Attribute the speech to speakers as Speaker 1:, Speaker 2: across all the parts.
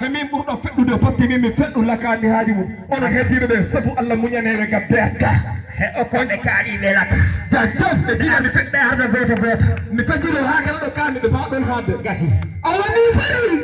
Speaker 1: Hemin burdo feddude parce que min feddu lakande haadi mum onon heddiɓe ɓe sabu Allah muñanere gam berka he o konde kaari ɓe laka jajjaf ɓe dina mi fedde harde goto goto mi fecciro ha kala ɗo kamɓe ɓe mbaɗon hadde gasi awani fari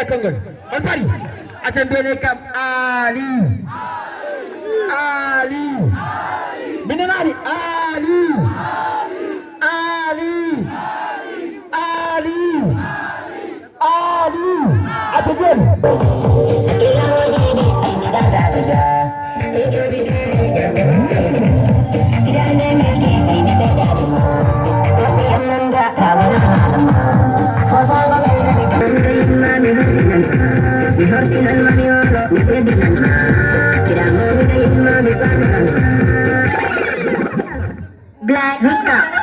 Speaker 1: Konggol, on pari, akan bene kam Ali, Binanari Ali, apa pun? Black Hooker.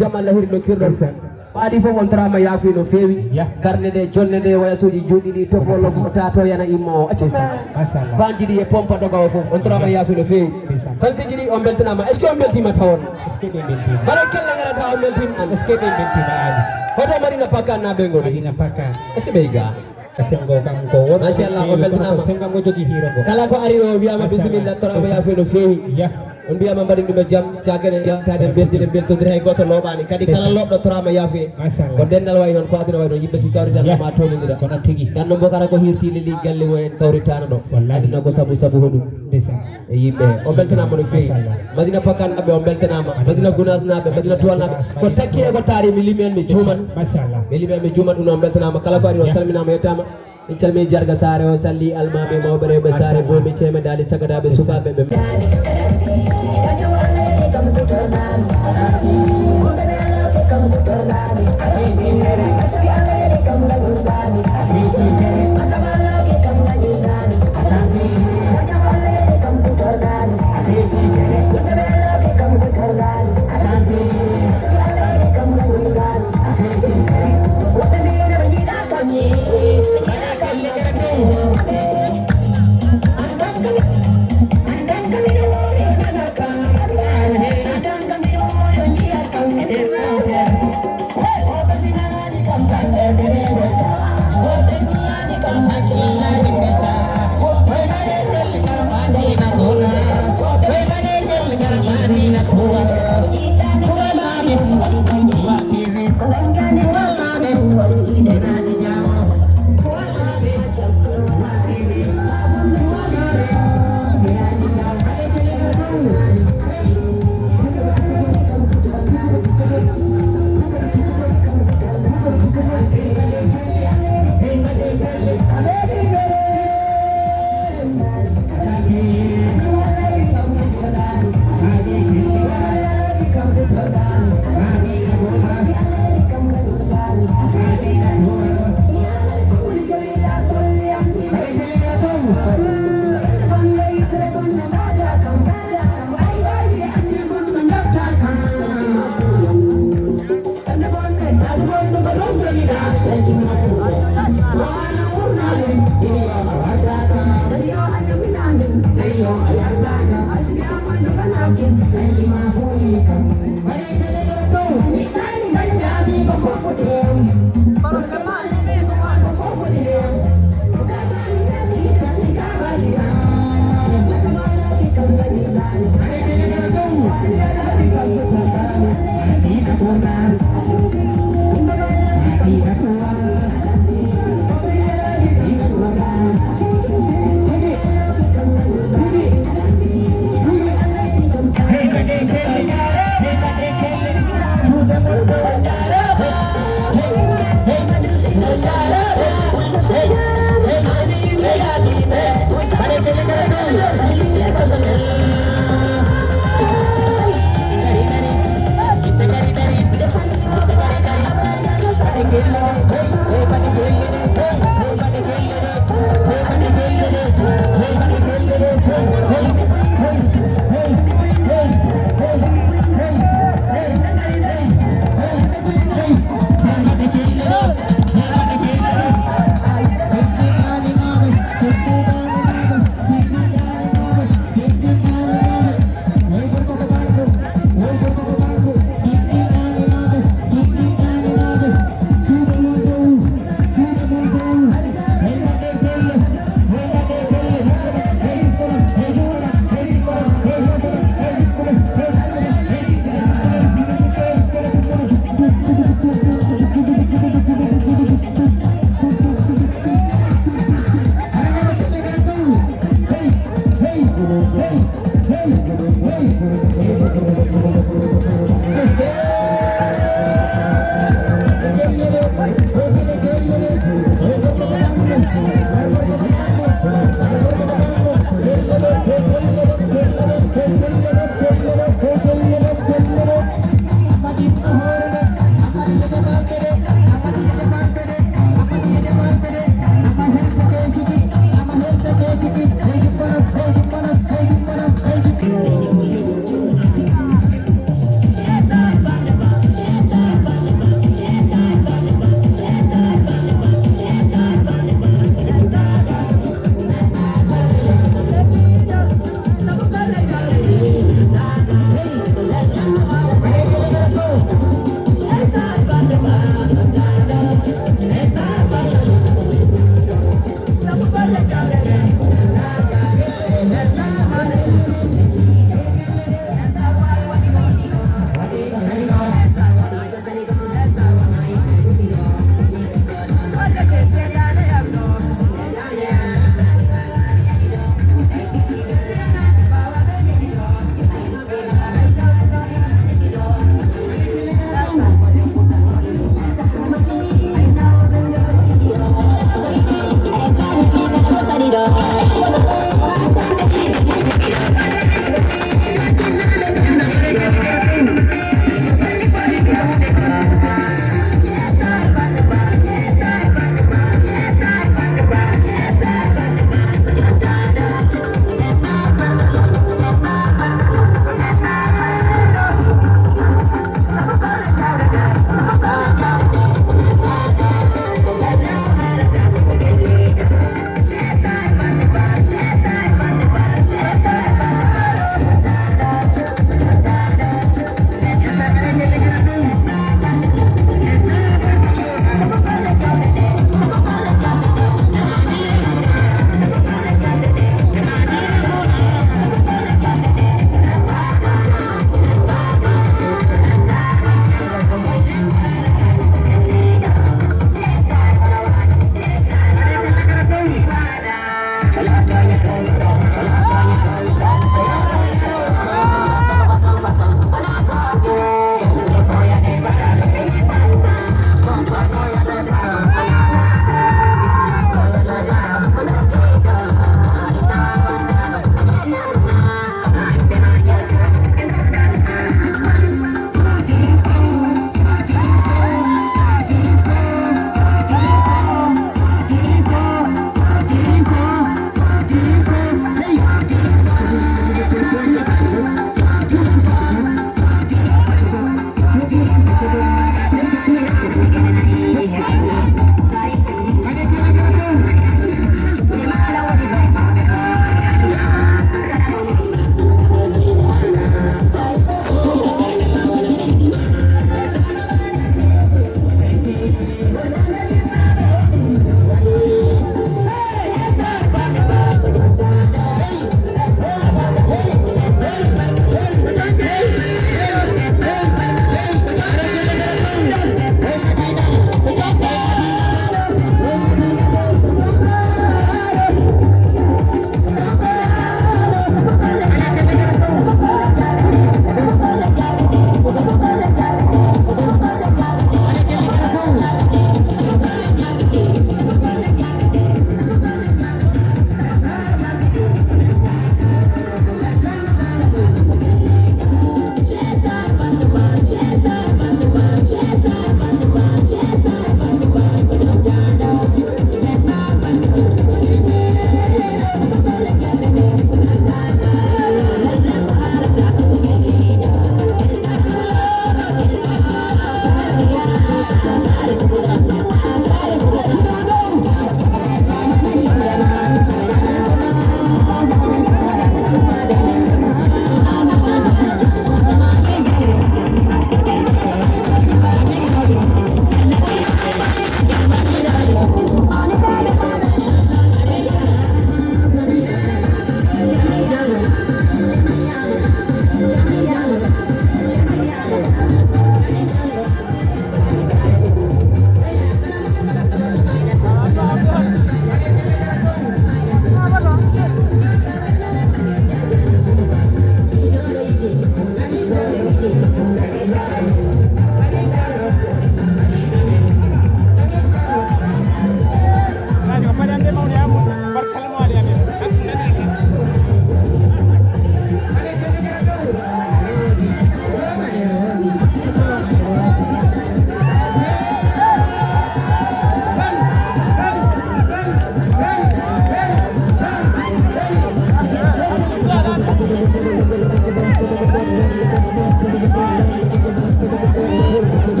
Speaker 2: jamal la hirno kirɗon waɗi fof on trama yaafi no feewi darde nde jonde nde wayasuji juuɗi ɗi tofolo fof tato yana immo acci bandi ɗi e pompa dogawo fof on trama yaafi no feewi fansiji ɗi on beltanama est ce que on beltima tawon mbaɗa kella garata on beltima est ce que ɓe beltima ani hoto marina pakkan naɓe ngo marina pakkan est ce que ɓey ga sengo kam ko won machallah on beltanama sengo ngo jogi hiro ngo kala ko ari o wiyama bisimilla trama yaafi no feewi on mbiyama mbaɗi ɗum e jaam cagane tade beltide beltodira hay goto loɓani kadi kala loɓɗo torama yaafe ko dendal way noon ko aduna way noon yimɓe si kawritanma tonodira kono tigui ganno bo kala ko hirtile li galle mumen kawritano ɗo aduna ko saabu hoɗum e yimɓe o beltanama no fewi madina pakkan naɓe o beltanama madina gounas naɓe madina tuwal naɓe ko takki e ko taari mi limi en mi juumat mi limi en mi juumat ɗum noon beltanama kala ko ari o salminama yettama in calmi jarga sare o salli almami mawɓe rewɓe sare bomi ceeme dali sagadaɓe sukaɓe ɓe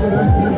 Speaker 2: Hey!